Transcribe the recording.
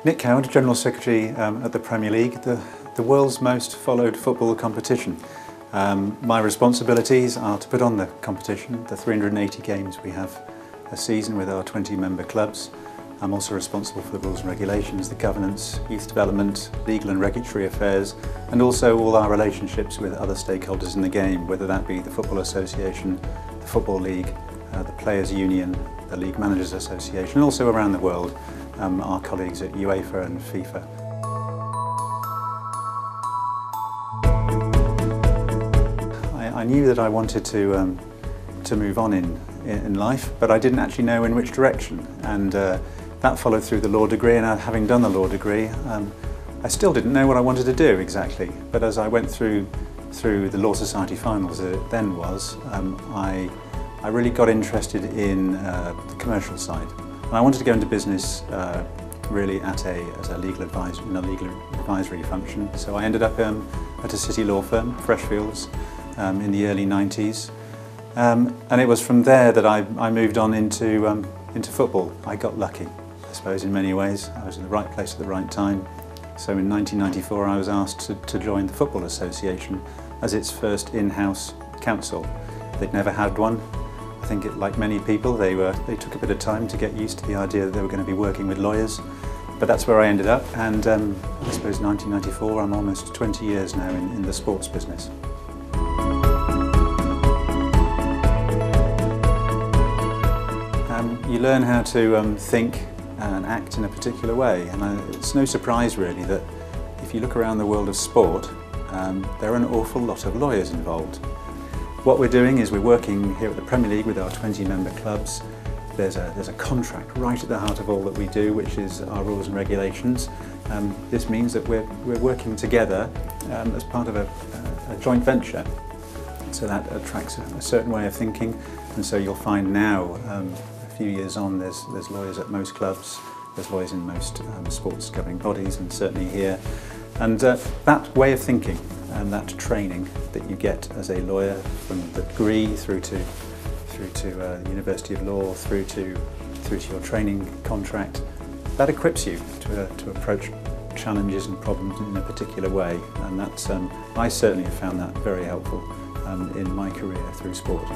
Nick Coward, General Secretary at the Premier League, the world's most followed football competition. My responsibilities are to put on the competition, the 380 games we have a season with our 20-member clubs. I'm also responsible for the rules and regulations, the governance, youth development, legal and regulatory affairs, and also all our relationships with other stakeholders in the game, whether that be the Football Association, the Football League, the Players Union, the League Managers Association, and also around the world, our colleagues at UEFA and FIFA. I knew that I wanted to move on in life, but I didn't actually know in which direction. And that followed through the law degree, and having done the law degree, I still didn't know what I wanted to do exactly. But as I went through the Law Society finals, as it then was, I really got interested in the commercial side. And I wanted to go into business really as a legal advisor, in a legal advisory function. So I ended up at a city law firm, Freshfields, in the early 90s. And it was from there that I moved on into football. I got lucky, I suppose, in many ways. I was in the right place at the right time. So in 1994 I was asked to join the Football Association as its first in-house council. They'd never had one. I think, like many people, they took a bit of time to get used to the idea that they were going to be working with lawyers. But that's where I ended up, and I suppose 1994, I'm almost 20 years now in the sports business. You learn how to think and act in a particular way, and it's no surprise really that if you look around the world of sport, there are an awful lot of lawyers involved. What we're doing is we're working here at the Premier League with our 20-member clubs. There's a contract right at the heart of all that we do, which is our rules and regulations. This means that we're working together as part of a joint venture. So that attracts a certain way of thinking, and so you'll find now, a few years on, there's lawyers at most clubs, there's lawyers in most sports governing bodies, and certainly here. And that way of thinking and that training that you get as a lawyer, from the degree through to the University of Law, through to your training contract, that equips you to approach challenges and problems in a particular way, and that's I certainly have found that very helpful in my career through sport.